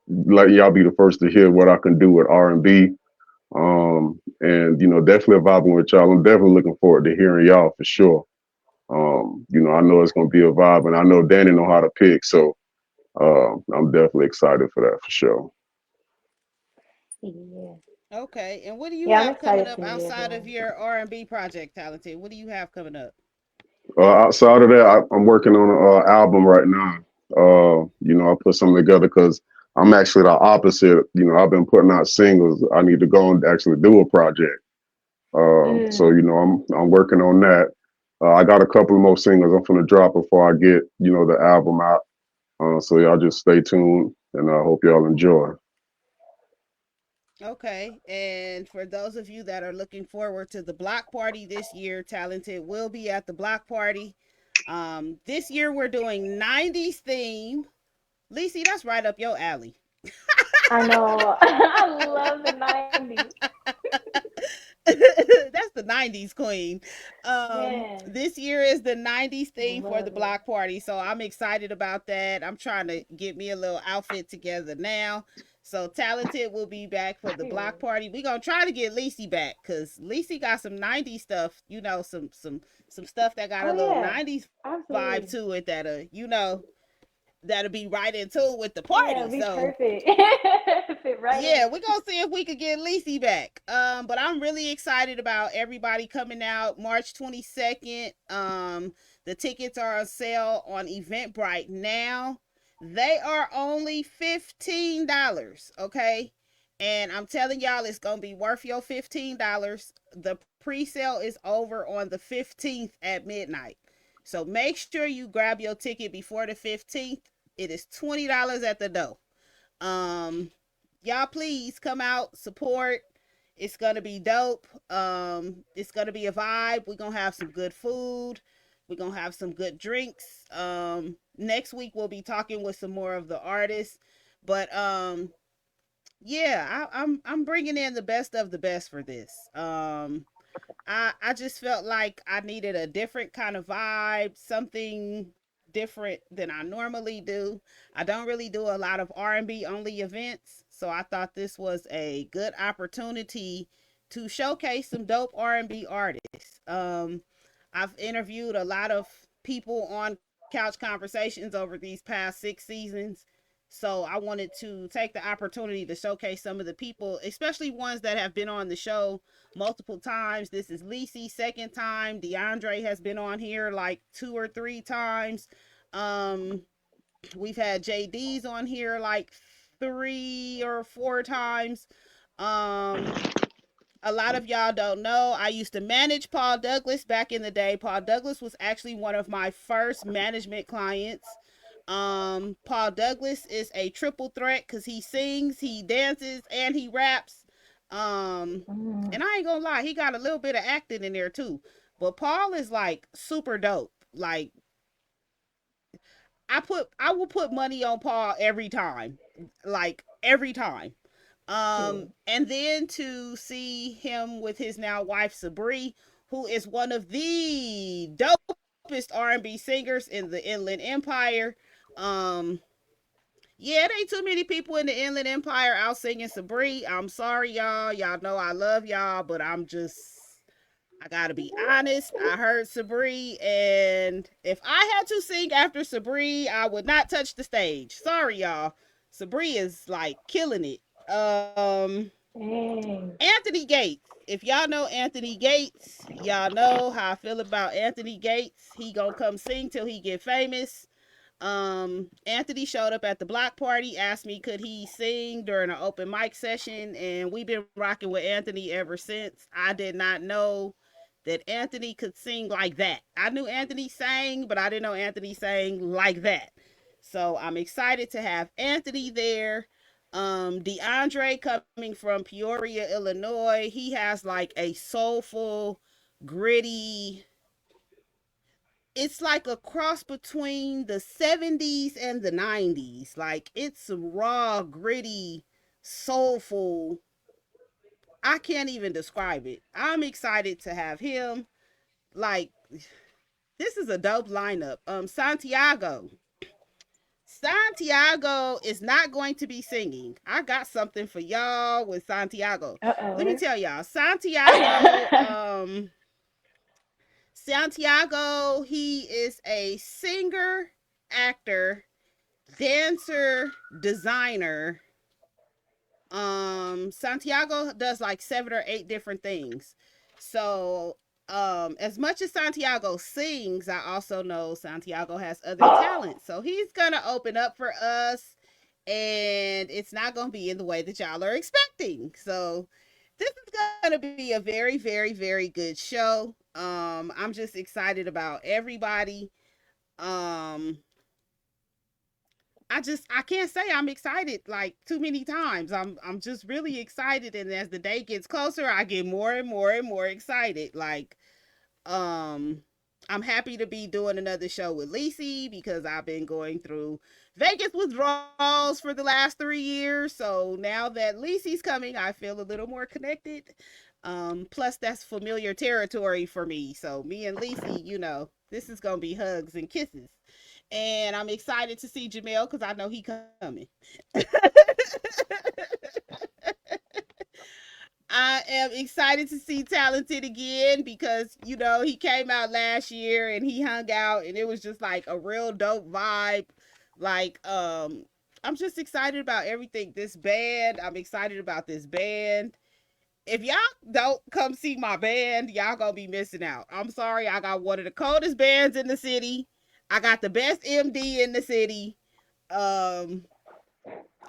letting y'all be the first to hear what I can do with R&B. And definitely vibing with y'all. I'm definitely looking forward to hearing y'all for sure. I know it's gonna be a vibe, and I know Danny know how to pick, so I'm definitely excited for that for sure. Yeah, Okay. And what do you yeah, I'm have coming excited up to meet outside of everyone. your R&B project, Talented? What do you have coming up? Outside of that, I'm working on an album right now. I put something together because I'm actually the opposite. I've been putting out singles. I need to go and actually do a project. So Mm. I'm working on that. I got a couple of more singles I'm gonna drop before I get the album out. So y'all just stay tuned, and I hope y'all enjoy. Okay. And for those of you that are looking forward to the block party this year, Talented will be at the block party. This year we're doing 90s theme. Lacey, that's right up your alley. I know. I love the 90s. That's the 90s queen. Man, This year is the 90s theme for the love it. block party. So I'm excited about that. I'm trying to get me a little outfit together now. So Talented will be back for the block Period. party. We gonna try to get Lacey back because Lacey got some 90s stuff, some stuff that got a Oh little yeah, 90s vibe absolutely. to it that'll be right in tune with the Yeah, party. it'll be So perfect. Fit right yeah, in. we're gonna see if we could get Lacey back. But I'm really excited about everybody coming out March 22nd. The tickets are on sale on Eventbrite now. They are only $15. Okay. And I'm telling y'all, it's gonna be worth your $15. The pre-sale is over on the 15th at midnight. So make sure you grab your ticket before the 15th. It is $20 at the door. Um, y'all please come out, support. It's gonna be dope. It's gonna be a vibe. We're gonna have some good food. We're gonna have some good drinks. Next week we'll be talking with some more of the artists. But yeah, I'm bringing in the best of the best for this. I just felt like I needed a different kind of vibe, something different than I normally do. I don't really do a lot of R&B only events, so I thought this was a good opportunity to showcase some dope R&B artists. I've interviewed a lot of people on Couch Conversations over these past 6 seasons. So I wanted to take the opportunity to showcase some of the people, especially ones that have been on the show multiple times. This is Lisi's second time. DeAndre has been on here like 2 or 3 times. Um, we've had JD's on here like 3 or 4 times. Um, a lot of y'all don't know, I used to manage Paul Douglas back in the day. Paul Douglas was actually one of my first management clients. Paul Douglas is a triple threat because he sings, he dances, and he raps. Um, Mm. and I ain't gonna lie, he got a little bit of acting in there too. But Paul is like super dope. Like I will put money on Paul every time. Like every time. Period. And then to see him with his now wife Sabri, who is one of the dopest R&B singers in the Inland Empire. Um, Yeah, it ain't too many people in the Inland Empire out singing Sabree. I'm sorry, y'all. Y'all know I love y'all, but I gotta be honest. I heard Sabree, and if I had to sing after Sabree, I would not touch the stage. Sorry, y'all. Sabree is like killing it. Dang. Anthony Gates. If y'all know Anthony Gates, y'all know how I feel about Anthony Gates. He gonna come sing till he get famous. Anthony showed up at the block party, asked me could he sing during an open mic session, and we've been rocking with Anthony ever since. I did not know that Anthony could sing like that. I knew Anthony sang, but I didn't know Anthony sang like that. So I'm excited to have Anthony there. DeAndre coming from Peoria, Illinois. He has like a soulful, gritty, it's like a cross between the 70s and the 90s. Like it's raw, gritty, soulful. I can't even describe it. I'm excited to have him. Like this is a dope lineup. Santiago. Santiago is not going to be singing. I got something for y'all with Santiago. Let me Uh-oh. tell y'all. Santiago, he is a singer, actor, dancer, designer. Santiago does like 7 or 8 different things. So as much as Santiago sings, I also know Santiago has other talents. So he's gonna open up for us, and it's not gonna be in the way that y'all are expecting. So this is gonna be a very, very, very good show. I'm just excited about everybody. Um, I can't say I'm excited like too many times. I'm just really excited, and as the day gets closer, I get more and more and more excited. Like um I'm happy to be doing another show with Lacey because I've been going through Vegas withdrawals for the last 3 years. So now that Lacey's coming, I feel a little more connected. Plus that's familiar territory for me. So me and Lacey, this is gonna be hugs and kisses. And I'm excited to see Jamel because I know he coming. I am excited to see Talented again because, he came out last year and he hung out and it was just like a real dope vibe. Like, I'm just excited about everything. I'm excited about this band. If y'all don't come see my band, y'all gonna be missing out. I'm sorry, I got one of the coldest bands in the city. I got the best MD in the city. Um,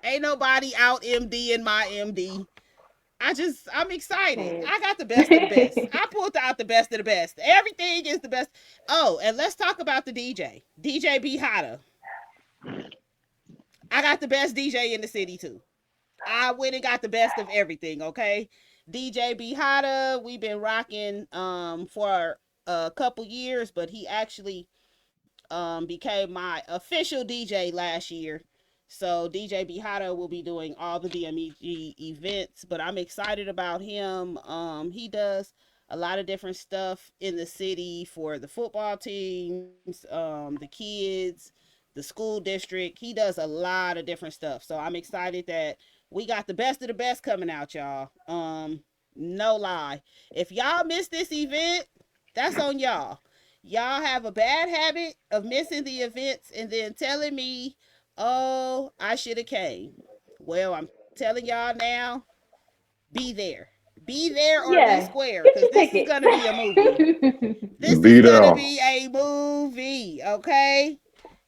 Ain't nobody out MD in my MD. I'm excited. I got the best of the best. I pulled out the best of the best. Everything is the best. Oh, and let's talk about the DJ. DJ B Hotta. I got the best DJ in the city too. I went and got the best of everything, okay? DJ B Hotta, we've been rocking for a couple years, but he actually became my official DJ last year. So DJ Bihado will be doing all the DMEG events, but I'm excited about him. He does a lot of different stuff in the city for the football teams, the kids, the school district. He does a lot of different stuff. So I'm excited that we got the best of the best coming out, y'all. No lie. If y'all missed this event, that's on y'all. Y'all have a bad habit of missing the events and then telling me, oh, I should have came. Well, I'm telling y'all now, be there. Be there or be Yeah. square Get because your this is ticket. going to be a movie. This is Be going to there. be a movie, okay?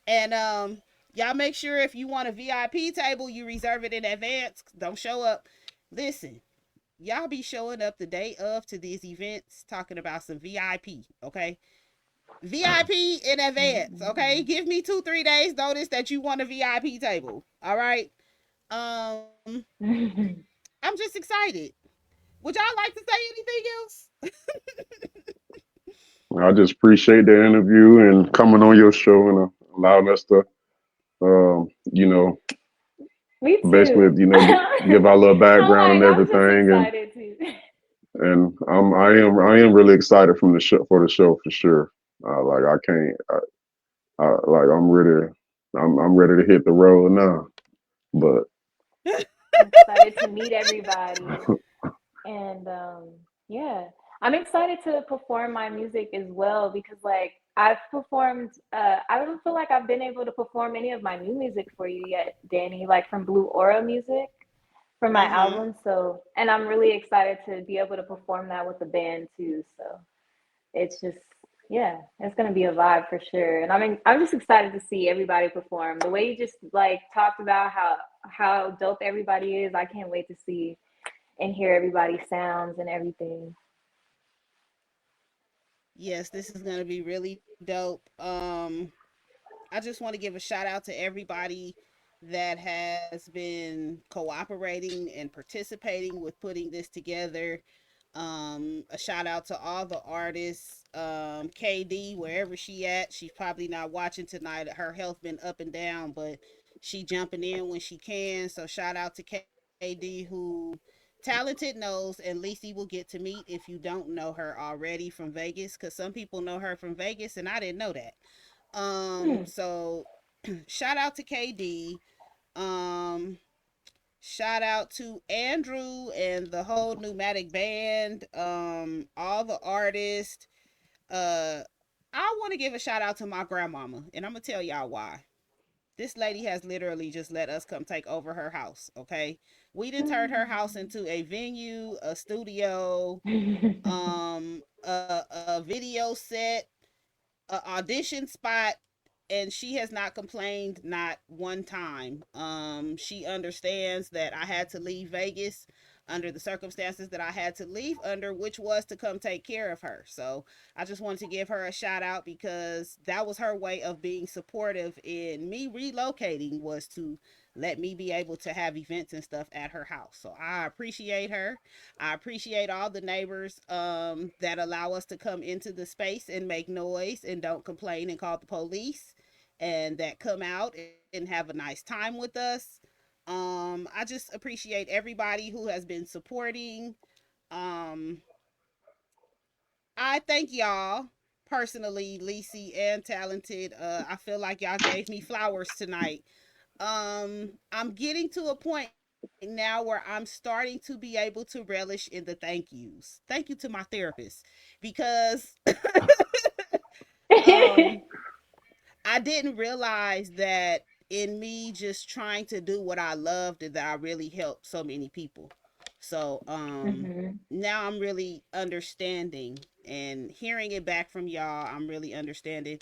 And y'all make sure if you want a VIP table, you reserve it in advance. Don't show up. Listen, y'all be showing up the day of to these events talking about some VIP, okay? VIP in advance, okay? Give me 2-3 days notice that you want a VIP table. All right. I'm just excited. Would y'all like to say anything else? I just appreciate the interview and coming on your show and allowing us to, you know, Me basically, too. give our little I'm background like, and I'm just everything. excited too. And I am really excited from the show for the show for sure. Like I can't, like I'm ready. I'm ready to hit the road now. But I'm excited to meet everybody. And yeah, I'm excited to perform my music as well because like I've performed I don't feel like I've been able to perform any of my new music for you yet, Danny, like from Blue Aura Music for my Mm-hmm. album. So, and I'm really excited to be able to perform that with the band too. So, it's just yeah, it's gonna be a vibe for sure. And I'm just excited to see everybody perform. The way you just like talked about how dope everybody is, I can't wait to see and hear everybody's sounds and everything. Yes, this is gonna be really dope. I just want to give a shout out to everybody that has been cooperating and participating with putting this together. A shout out to all the artists. KD, wherever she at, she's probably not watching tonight. Her health been up and down, but she jumping in when she can. So shout out to KD, who talented knows, and Lacey will get to meet if you don't know her already from Vegas, because some people know her from Vegas, and I didn't know that. Hmm. So shout out to KD. Um, Shout out to Andrew and the whole Pneumatic Band. All the artists. Uh, I want to give a shout out to my grandmama, and I'm gonna tell y'all why. This lady has literally just let us come take over her house. Okay, we done turned her house into a venue, a studio, a video set, a audition spot, and she has not complained not one time. She understands that I had to leave Vegas under the circumstances that I had to leave under, which was to come take care of her. So I just wanted to give her a shout out because that was her way of being supportive in me relocating, was to let me be able to have events and stuff at her house. So I appreciate her. I appreciate all the neighbors that allow us to come into the space and make noise and don't complain and call the police, and that come out and have a nice time with us. I just appreciate everybody who has been supporting. Um, I thank y'all personally, Lacey and Talented. I feel like y'all gave me flowers tonight. I'm getting to a point now where I'm starting to be able to relish in the thank yous. Thank you to my therapist, because um I didn't realize that in me just trying to do what I loved, that I really helped so many people. So Hmm. now I'm really understanding and hearing it back from y'all. I'm really understanding.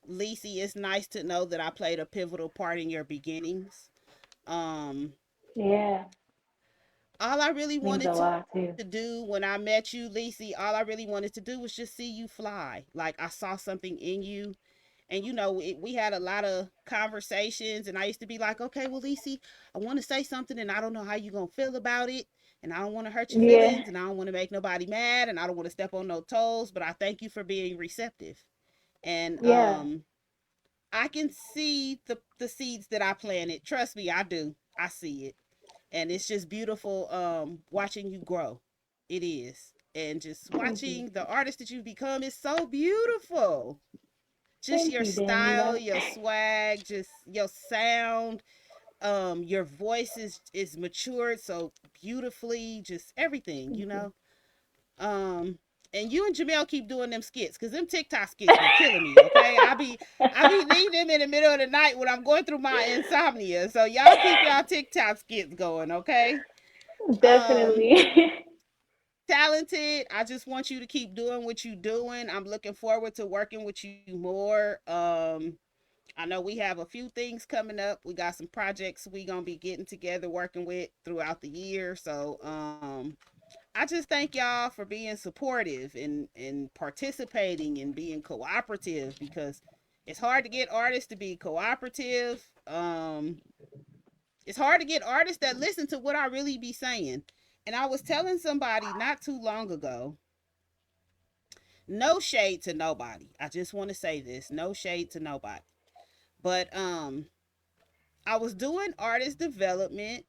Lacey, it's nice to know that I played a pivotal part in your beginnings. Um, Yeah, all I really means wanted a to lot do too. when I met you, Lacey, all I really wanted to do was just see you fly. Like, I saw something in you. And we had a lot of conversations, and I used to be like, okay, well, Lacey, I want to say something, and I don't know how you gonna feel about it, and I don't want to hurt your Yeah, feelings, and I don't want to make nobody mad, and I don't want to step on no toes, but I thank you for being receptive. And yeah. I can see the seeds that I planted. Trust me, I do. I see it. And it's just beautiful watching you grow. It is. And just Thank you. watching the artist that you've become is so beautiful. Just Thank your you, Danny. style, That. your swag, just your sound, your voice is matured so beautifully, just everything, Thank you. um and you and Jamel keep doing them skits, because them TikTok skits be killing me. Okay, I be needing them in the middle of the night when I'm going through my insomnia. So y'all keep y'all TikTok skits going. Okay. um Definitely. Talented, I just want you to keep doing what you're doing. I'm looking forward to working with you more. I know we have a few things coming up. We got some projects we gonna be getting together working with throughout the year. So I just thank y'all for being supportive and participating and being cooperative, because it's hard to get artists to be cooperative. It's hard to get artists that listen to what I really be saying. And I was telling somebody not too long ago, no shade to nobody. I just want to say this, no shade to nobody. But I was doing artist development,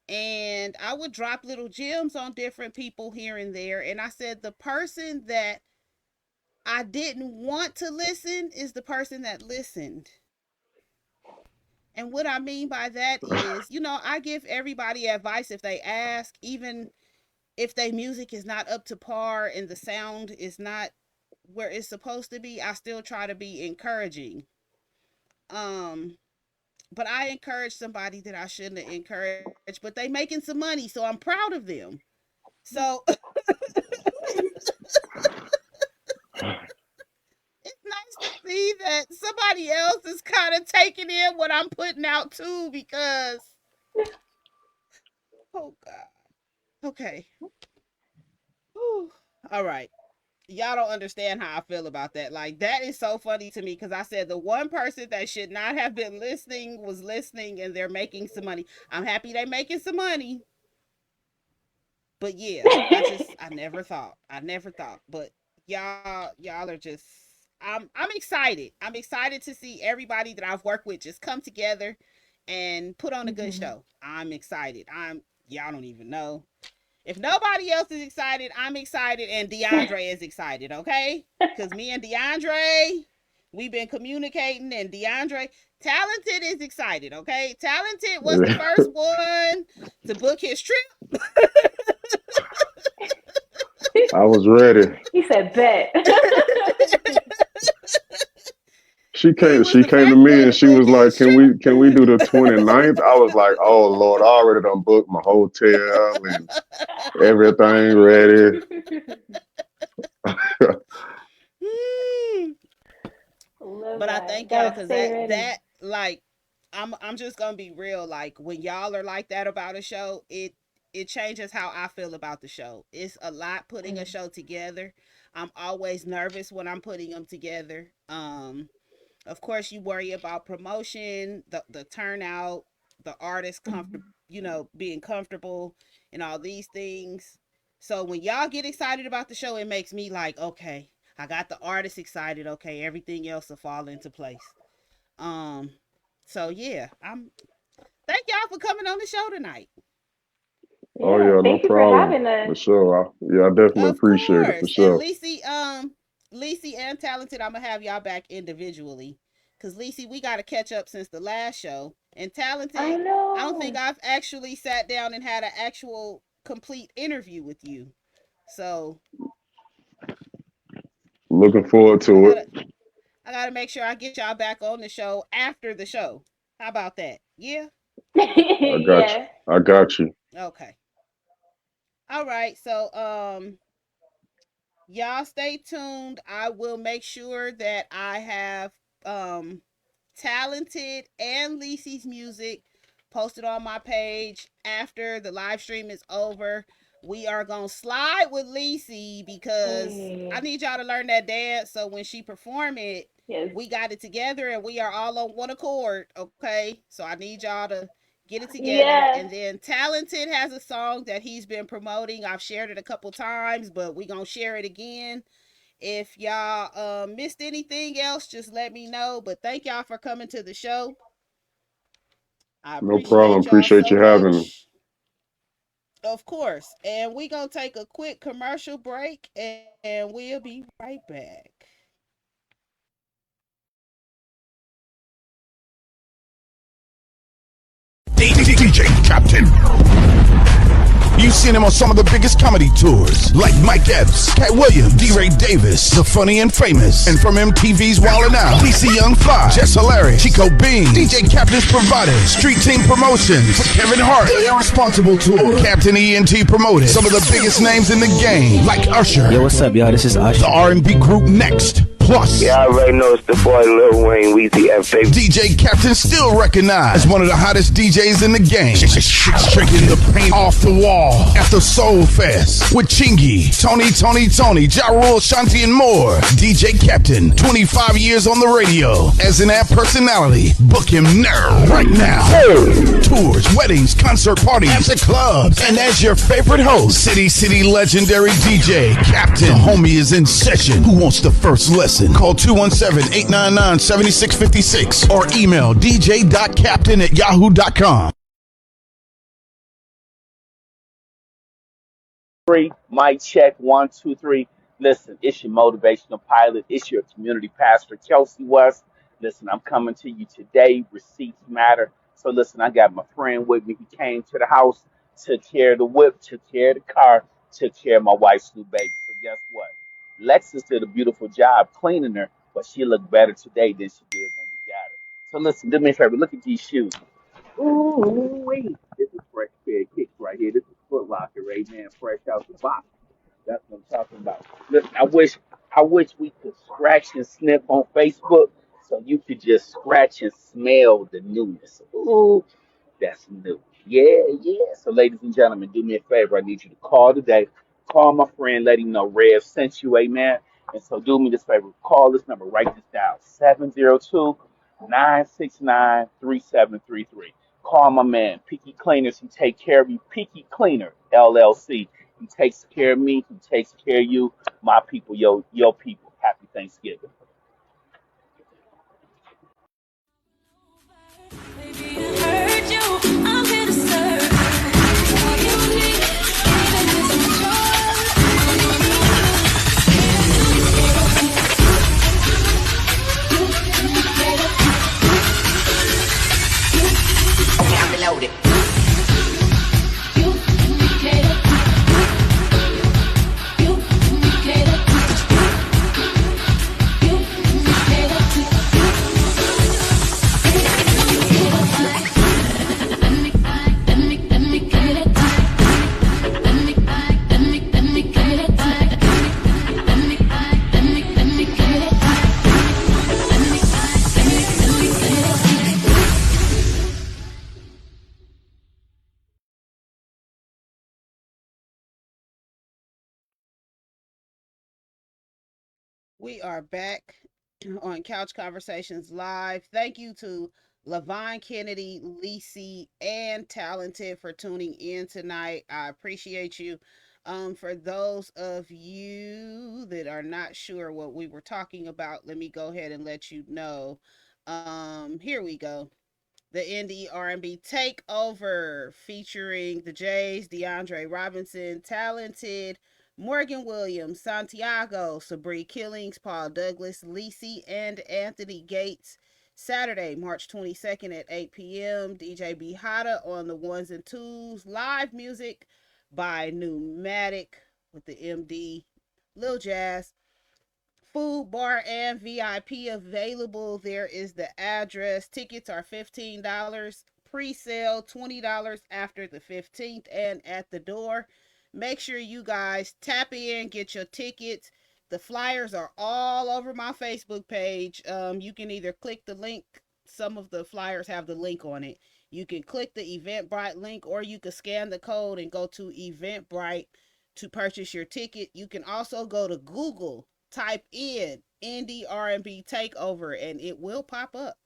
and I would drop little gems on different people here and there. And I said, the person that I didn't want to listen is the person that listened. And what I mean by that is, I give everybody advice if they ask, even if their music is not up to par and the sound is not where it's supposed to be, I still try to be encouraging. Um, but I encourage somebody that I shouldn't have encouraged, but they making some money, so I'm proud of them. So it's nice to see that somebody else is kind of taking in what I'm putting out too, because oh god. Okay. Whew. All right. Y'all don't understand how I feel about that. Like, that is so funny to me because I said the one person that should not have been listening was listening, and they're making some money. I'm happy they're making some money. But yeah, I never thought. I never thought. But y'all are just I'm excited. I'm excited to see everybody that I've worked with just come together and put on a good Mhm. show. I'm excited. Y'all don't even know. If nobody else is excited, I'm excited, and DeAndre is excited, okay? Because me and DeAndre, we've been communicating, and DeAndre, Talented is excited, okay? Talented was the first one to book his trip. I was ready. He said, "Bet." He was She the came to first me one and to she book was like, his trip. can we do the 29th?" I was like, "Oh Lord, I already done booked my hotel and everything ready." Hmm. Love But I that. thank y'all Gotta because stay that ready. like I'm just gonna be real. Like, when y'all are like that about a show, it changes how I feel about the show. It's a lot putting a Mm. show together. I'm always nervous when I'm putting them together. Of course, you worry about promotion, the turnout, the artist comfortable, Mhm. being comfortable, and all these things. So when y'all get excited about the show, it makes me like, okay, I got the artist excited. Okay, everything else will fall into place. Um, so yeah, I'm. Thank y'all for coming on the show tonight. Oh Yeah, yeah, no thank you for problem. having For us. sure. I definitely Of appreciate it for course. And sure. Lacey and Talented, I'm gonna have y'all back individually. Cause Lacey, we gotta catch up since the last show. And I Talented, I don't think know. I've actually sat down and had an actual complete interview with you. So Looking forward I to it. gotta I gotta make sure I get y'all back on the show after the show. How about that? Yeah? I got you. Yeah. I got you. Okay. All right. So y'all stay tuned. I will make sure that I have um Talented and Lisi's music posted on my page after the live stream is over. We are gonna slide with Lisi because I Hey. need y'all to learn that dance, so when she perform it, Yes. we got it together and we are all on one accord, okay? So I need y'all to get it together. Yeah. And then Talented has a song that he's been promoting. I've shared it a couple times, but we gonna share it again. If y'all missed anything else, just let me know. But thank y'all for coming to the show. I No problem. appreciate y'all Appreciate so you having me. much. Of course. And we gonna take a quick commercial break and we'll be right back. DJ Captain. You've seen him on some of the biggest comedy tours, like Mike Epps, Cat Williams, D-Ray Davis, The Funny and Famous, and from MTV's Wildin' Out, Lisa Young 5, Jess Hilarious, Chico Bean, DJ Captain's provided, Street Team Promotions, for Kevin Hart, The Irresponsible Tour, Captain ENT promoted, some of the biggest names in the game, like Usher. Yo, what's up, y'all? This is Usher. The R&B group Next. Plus, yeah, I already know it's the boy Lil Wayne, Weezy, F. Baby. DJ Captain still recognized as one of the hottest DJs in the game. Drinking the paint off the wall at the Soul Fest with Chingy, Tony, Ja Rule, Shanti, and more. DJ Captain, 25 years on the radio as an app personality. Book him now, right now. Tours, weddings, concert parties, after clubs, and as your favorite host, City legendary DJ Captain. The homie is in session. Who wants the first lesson? Call 217-899-7656 or email dj.captain@yahoo.com. Mic check, 1, 2, 3. Listen, it's your motivational pilot. It's your community pastor, Kelsey West. Listen, I'm coming to you today. Receipts matter. So listen, I got my friend with me. He came to the house, took care of the whip, took care of the car, took care of my wife's new baby. So guess what? Lexus did a beautiful job cleaning her, but she looked better today than she did when we got her. So listen, do me a favor. Look at these shoes. Ooh, wait. This is fresh pair of kicks right here. This is Foot Locker, right, man? Fresh out the box. That's what I'm talking about. Listen, I wish we could scratch and sniff on Facebook so you could just scratch and smell the newness. Ooh, that's new. Yeah, yeah. So, ladies and gentlemen, do me a favor. I need you to call today. Call my friend, let him know Rev sent you, amen. And so, do me this favor. Call this number, write this down 702-969-3733. Call my man, Peaky Cleaners. He take care of you. Peaky Cleaner, LLC. He takes care of me. He takes care of you, my people, your people. Happy Thanksgiving. Okay, I'm reloaded. We are back on Couch Conversations Live. Thank you to Lavon Kennedy, Lisi, and Talented for tuning in tonight. I appreciate you. For those of you that are not sure what we were talking about, let me go ahead and let you know. Here we go. The indie R&B takeover featuring the Jays, DeAndre Robinson, Talented, Morgan Williams, Santiago, Sabri Killings, Paul Douglas, Lisi, and Anthony Gates. Saturday, March 22nd at 8 p.m. DJ B Hada on the ones and twos. Live music by Pneumatic with the MD. Lil Jazz. Food, bar, and VIP available. There is the address. Tickets are $15. Pre-sale $20 after the 15th and at the door. Make sure you guys tap in, get your tickets. The flyers are all over my Facebook page. You can either click the link. Some of the flyers have the link on it. You can click the Eventbrite link, or you can scan the code and go to Eventbrite to purchase your ticket. You can also go to Google, type in indie R&B takeover, and it will pop up.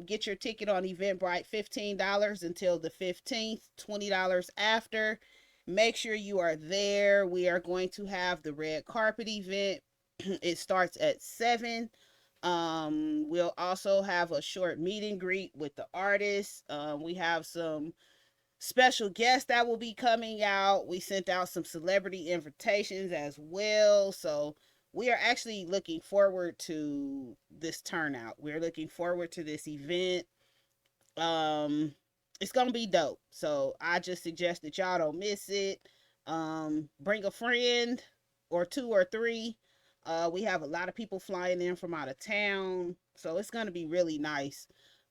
Get your ticket on Eventbrite, $15 until the 15th, $20 after. Make sure you are there. We are going to have the red carpet event. It starts at 7. We'll also have a short meet and greet with the artists. We have some special guests that will be coming out. We sent out some celebrity invitations as well. So we are actually looking forward to this turnout. We're looking forward to this event. Um, it's gonna be dope. So I just suggest that y'all don't miss it. Bring a friend or two or three. We have a lot of people flying in from out of town, so it's gonna be really nice.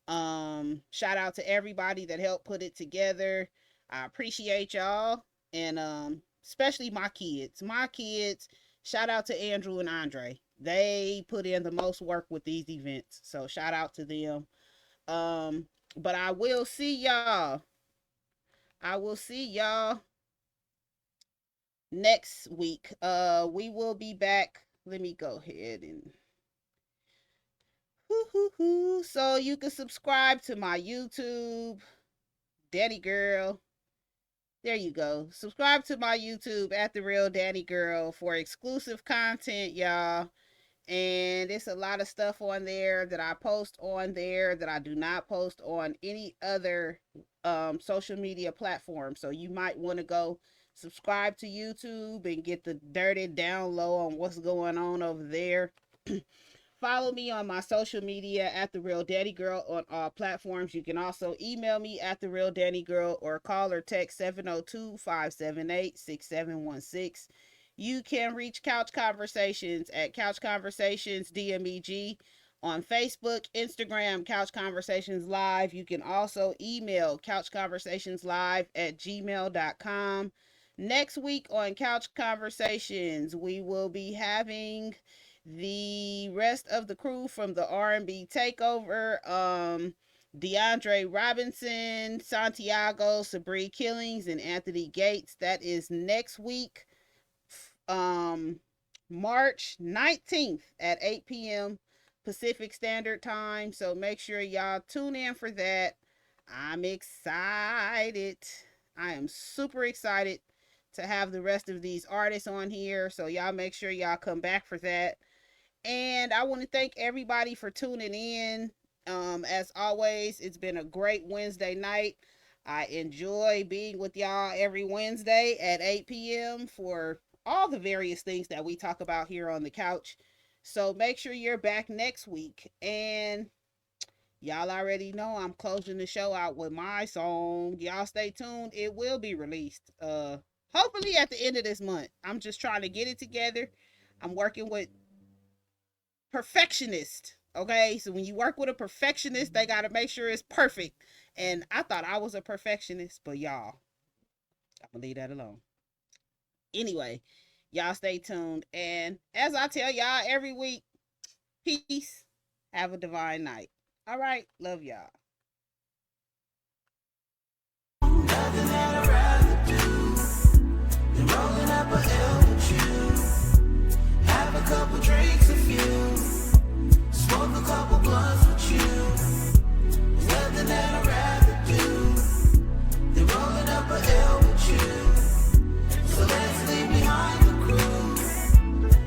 Shout out to everybody that helped put it together. I appreciate y'all, and especially my kids. My kids. Shout out to Andrew and Andre. They put in the most work with these events, so shout out to them. Um, but I will see y'all. I will see y'all next week. We will be back. Let me go ahead and so you can subscribe to my YouTube, Danni Gyrl. There you go. Subscribe to my YouTube at the real Danni Gyrl for exclusive content, y'all. And it's a lot of stuff on there that I post on there that I do not post on any other social media platform. So you might want to go subscribe to YouTube and get the dirty down low on what's going on over there. follow me on my social media at The Real Danni Gyrl on all platforms. You can also email me at The Real Danni Gyrl or call or text 702-578-6716. You can reach Couch Conversations at Couch Conversations Dmeg on Facebook, Instagram, Couch Conversations Live. You can also email couchconversationslive@gmail.com. Next week on Couch Conversations, we will be having the rest of the crew from the R&B Takeover. DeAndre Robinson, Santiago, Sabree Killings, and Anthony Gates. That is next week, March 19th at 8 p.m. Pacific Standard Time. So make sure y'all tune in for that. I'm excited. I am super excited to have the rest of these artists on here. So y'all make sure y'all come back for that. And I want to thank everybody for tuning in. As always, it's been a great Wednesday night. I enjoy being with y'all every Wednesday at 8 p.m. for all the various things that we talk about here on the couch. So make sure you're back next week. And y'all already know I'm closing the show out with my song. Y'all stay tuned. It will be released. Hopefully at the end of this month. I'm just trying to get it together. I'm working with perfectionist. Okay, so when you work with a perfectionist, they got to make sure it's perfect. And I thought I was a perfectionist, but y'all, I'm gonna leave that alone. Anyway, y'all stay tuned. And as I tell y'all every week, peace. Have a divine night. All right, love y'all. Nothing that I'd rather do than rolling up a L with you. Have a couple drinks with you. Smoke a couple blunts with you. There's nothing that I'd rather do than rolling up a L with you. So let's leave behind the crew.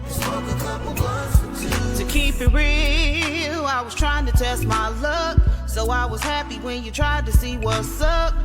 Smoke a couple blunts with you. To keep it real, I was trying to test my luck. So I was happy when you tried to see what's up.